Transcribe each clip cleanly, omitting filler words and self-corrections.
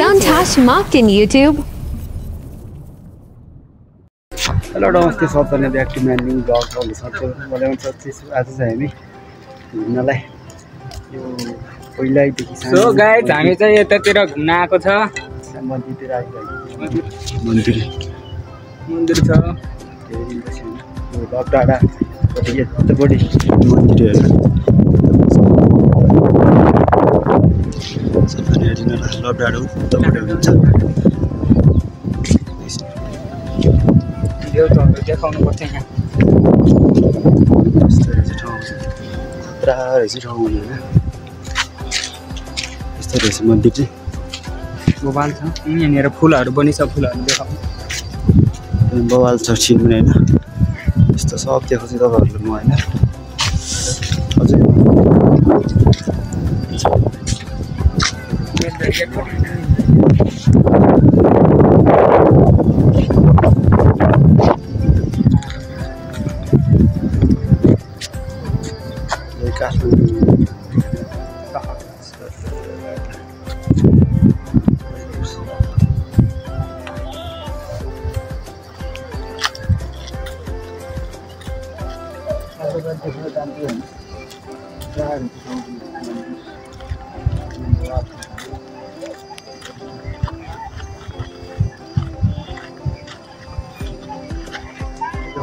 Suntosh Mockton YouTube. Hello, namaste सबैजना back to म्यान्युङ blog आउनु सक्छ मलाई पनि आज चाहिँ हामी घुम्नलाई यो पहिल्यैदेखि सो गाइस हामी चाहिँ यतातिर घुम्न आएको छ मन्दिरतिर आइसक्यो मन्दिर छ यो लकडाडा यतापट्टि मन्दिर हेर्नु सबैले हेरिन लकडाडा उतापट्टि हुन्छ यो त देखाउनु पर्छ यहाँ यस्तो ठाउँ खतरा रहेछ ठाउँ होइन यस्तो रहेछ मन्दिर चाहिँ बवाल छ यहाँनिर फुलहरू पनि छ फुलहरू देखाउनु बवाल छ छिन पनि होइन यस्तो सब देखाउँछु तपाईँहरूले म होइन अझै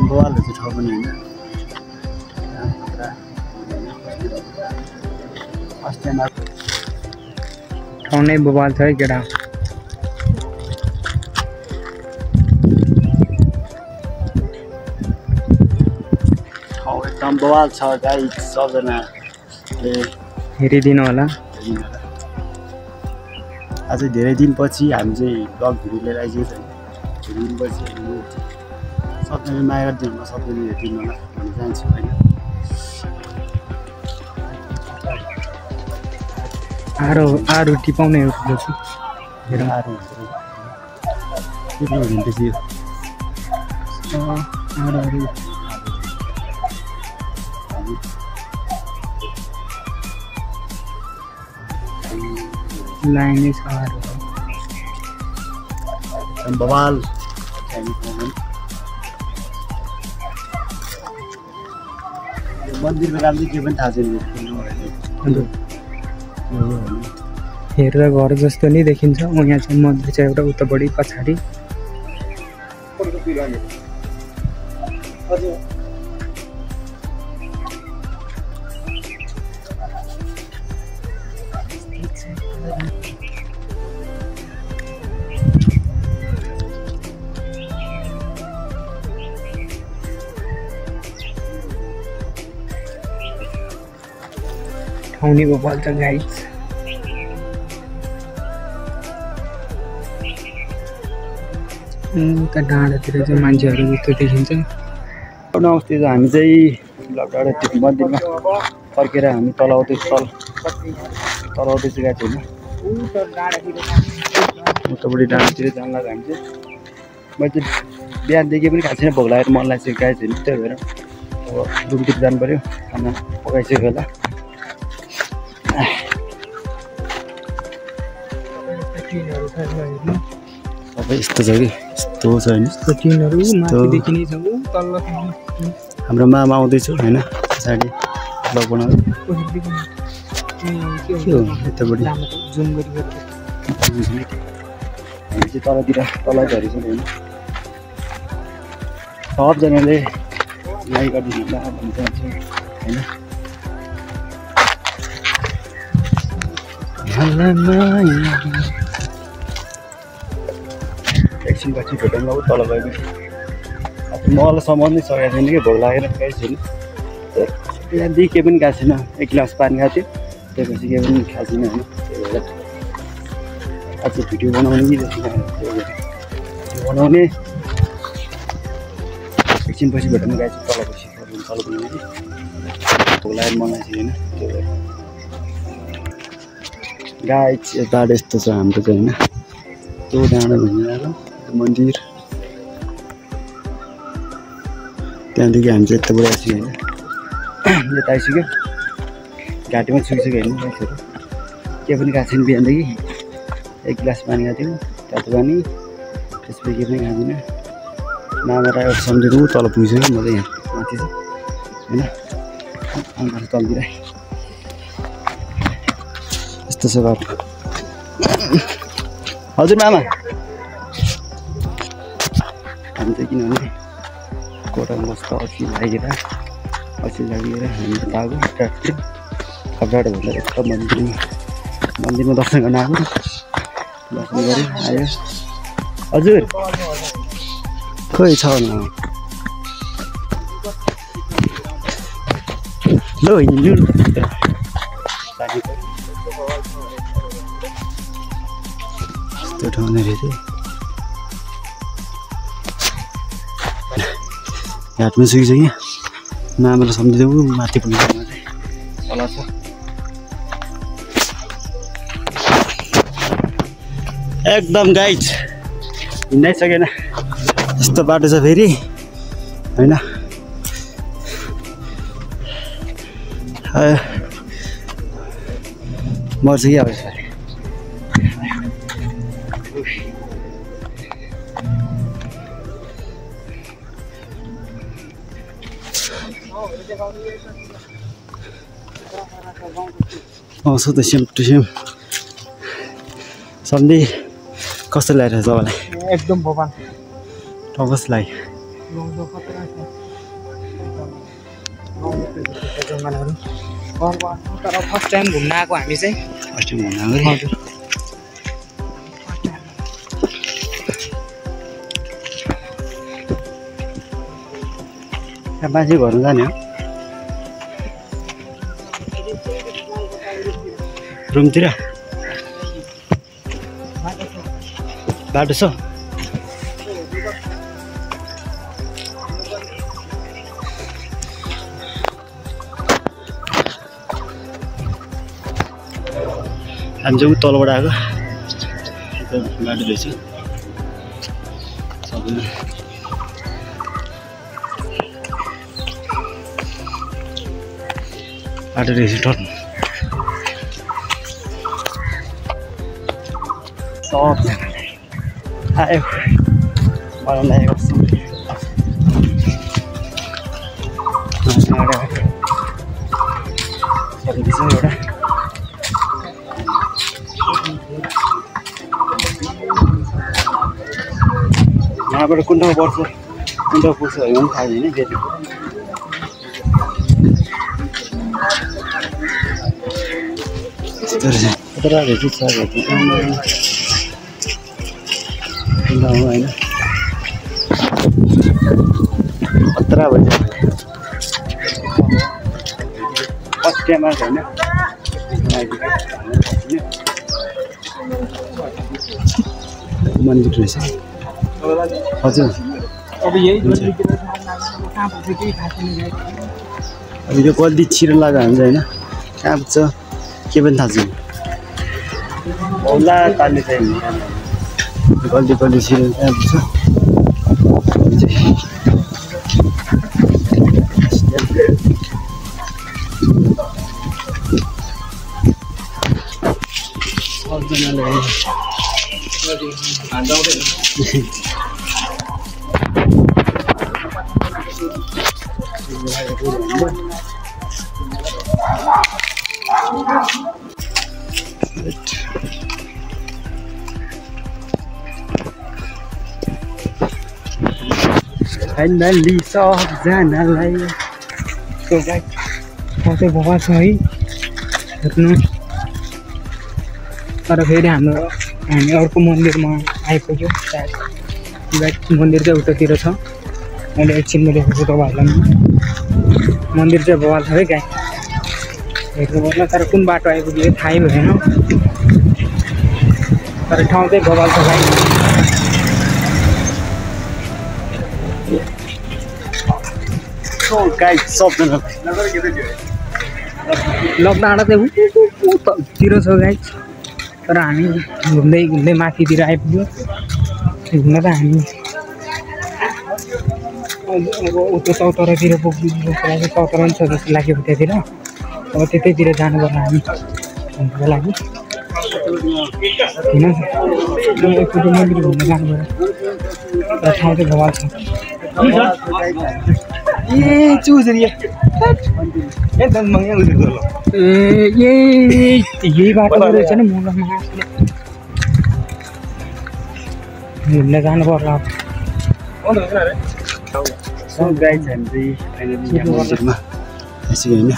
बवालहरू ठाउँ पनि होइन ठाउँ नै बवाल छ है केटा ठाउँ एकदम बवाल छ गाइस सबजनाले हेरिदिनु होला अझै धेरै दिनपछि हामी चाहिँ ब्लग भिडियो लिएर आइसकेको छ धेरै दिनपछि सबैले माया गरिदिनु होला सबैले हेरिदिनु होला भन्न चाहन्छु होइन आरो टिपाउने हो छु मेरो आरो टिप्नु भने त्यसै आरोहरू लाइनै छ आरो बवाल मन्दिरमा राम्रो के पनि थाहा छैन हेरेर घर जस्तो नै देखिन्छ यहाँ चाहिँ मन्दिर छ एउटा उतापट्टि पछाडि ठाउँ नै बवाल छ गाइस उता डाँडातिर चाहिँ मान्छेहरू जस्तो देखिन्छ नमस्ते हामी चाहिँ लकडाडा मन्दिरमा फर्केर हामी तल आउँदैछु गएको छैन उतापट्टि डाँडातिर जान लाग्यो हामी चाहिँ मैले चाहिँ बिहानदेखि पनि खाएको छैन भोक लागेर मन लाग्छ गएको छैन त्यही भएर अब रुमतिर जानु पऱ्यो खाना पकाइसक्यो होला सबै यस्तो छ कि यस्तो छ होइन हाम्रो मामा आउँदैछ होइन पछाडि ब्लग बनाउँदै यतापट्टि हामी चाहिँ तलतिर तल झरेछ होइन सबजनाले माया गरिदिनु होला भन्न चाहन्छु होइन एकछिनपछि भेटौँला तल गयो मलाई सम्झनै सकेको छैन कि भोक लागेर केही छैन बिहानदेखि केही पनि खाएको छैन एक गिलास पानी खाएको थियो त्यसपछि केही पनि खाएको छैन होइन त्यही भएर आज भिडियो बनाउने कि जस्तो त्यही भएर बनाउने एकछिनपछि भेटौँ गएको छु तलपछि तल बनाउने कि भोक लागेर मन लाग्छ होइन त्यही भएर गाई बाटो यस्तो छ हाम्रो चाहिँ होइन त्यो डाँडा भनिरहेको मन्दिर त्यहाँदेखि हामी चाहिँ यताबाट आइसक्यो होइन यता आइसक्यो घाँटीमा सुकिसक्यो होइन मान्छेहरू केही पनि खाएको छैन बिहानदेखि 1 गिलास पानी खाएको थियौँ तातो पानी त्यसपछि के पनि खाँदिनँ नामेर एउटा सम्झिनु तल पुगिसक्यो म त यहाँ माथि छ होइन अन्त तलतिर यस्तो छ बाटो हजुर मामा हामी चाहिँ किनभने कोटामा बस्दा अस्सी लागेर हामी आएको ट्र्याक्टर खब्राबाट भन्दा यस्तो मन्दिरमा दर्शन गर्न आएको दर्शन गऱ्यो आयो हजुर खोइ छ न ल हिँड्नु यस्तो ठाउँ रहेछ घाटमा सुकिसक्यो नामलाई सम्झिदेऊ माथि पुग्नु तल छ एकदम गाइड हिँड्नै सकेन यस्तो बाटो छ फेरि होइन मर्छ कि अब यसरी सो त सेम टु सेम सन्धि कस्तो लागेको तपाईँलाई एकदम भगवान कस्तो लाग्यो तर फर्स्ट टाइम घुम्न आएको हामी चाहिँ फर्स्ट टाइम घुम्न आएको त्यहाँ मान्छे घरमा जाने हो रुमतिर बाटो छ हामी चाहिँ तलबाट आएको बाटो रहेछ सबैमा बाटो रहेछ टर्न सबजनाले आयो बनाउन आएको एउटा यहाँबाट कुन ठाउँ पर्छ कुन ठाउँ पुग्छ भने पनि थाहा छैन फेरि होइन खतरा भन्छ फर्स्ट टाइम आएको होइन मन्दिर रहेछ हजुर अब यही अब यो गल्ती छिरो लाग्यो भने चाहिँ होइन कहाँ पुग्छ के पनि थाहा छैन होला तान्ने चाहिँ गल्ती छिरो कहाँ पुग्छ फाइनली सबजनालाई कतै भएछ है हेर्नु तर फेरि हामी अर्को मन्दिरमा आइपुग्यो मन्दिर चाहिँ उतातिर छ मैले एकछिनमा देखेको तपाईँहरूलाई मन्दिर चाहिँ बवाल छ है गाई हेर्नुपर्छ तर कुन बाटो आइपुग्यो थाहै भएन तर ठाउँ चाहिँ बवाल छ गाई लकडाउन चाहिँ उतातिर छ गाई तर हामी घुम्दै माथितिर आइपुग्यो घुम्न त हामी अब उता चौतरातिर पुग्नुको लागि चौतरा पनि छ जस्तो लाग्यो त्यतातिर अब त्यतैतिर जानुपर्छ हामी घुम्नुको लागि एकचोटि मन्दिर घुम्न जानु पर्यो र ठाउँ चाहिँ भवाल छ ए चुजरी एकदम मंगे उधर दो यही बाटो रहेछ नि मुलमा घुम्न जानु पर्ला सो गाइज हामी चाहिँ फाइनली यहाँ मन्दिरमा आइसक्यो होइन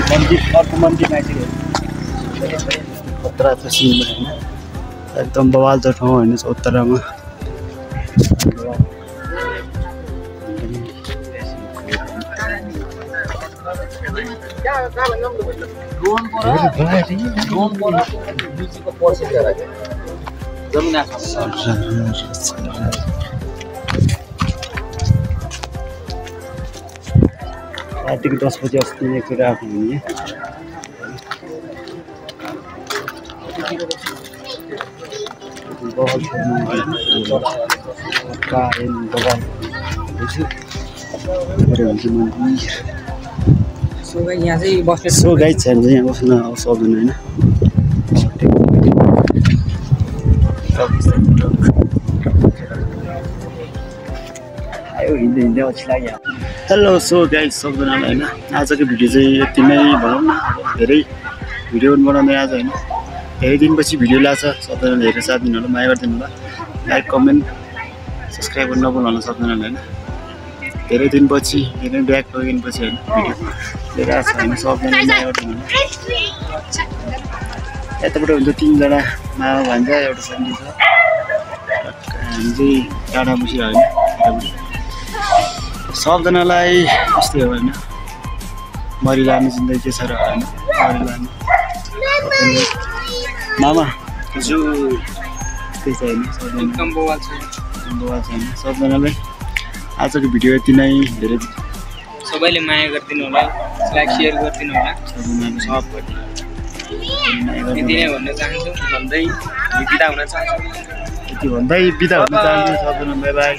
मन्दिर अर्को मन्दिरमा आइसक्यो खतरा छ सिनमा होइन एकदम बवाल छ ठाउँ होइन उत्तरमा रातिको 10 बजे अस्ति एकचोटि आएको हुने यहाँ चाहिँ बस्ने सो गाइड छ यहाँ बस्न सक्दैन होइन आयो हिँड्दै हिँड्दै अल्छी लाग्यो हेलो सो गाइड सक्दैनलाई होइन आजको भिडियो चाहिँ यति नै भनौँ न धेरै भिडियो बनाउँदै आज होइन धेरै दिनपछि भिडियो ल्याएको छ सबैजनाले हेरेर साथ दिनु होला माया गरिदिनु होला लाइक कमेन्ट सब्सक्राइब गर्न नभुल्नु होला सबैजनाले होइन धेरै दिनपछि धेरै ब्याक दिनपछि होइन भिडियो लिएर आएको छ होइन सबैजनाले माया गरिदिनु होला यताबाट हुन्छ 3 जना मामा भान्जा एउटा सन्डी छ हामी चाहिँ टाढा बसिरह्यो होइन सबजनालाई यस्तै हो होइन मरिलाने जिन्दगी के छ र होइन मरिलाने मामा हजुर त्यही छ होइन एकदम बवाल छ सबजनालाई आजको भिडियो यति नै धेरै सबैले माया गरिदिनु होला लाइक शेयर गरिदिनु होला सबैले यति नै भन्न चाहन्छु भन्दै बिदा हुन चाहन्छु यति भन्दै बिदा हुन चाहन्छु सबजना बाई बाई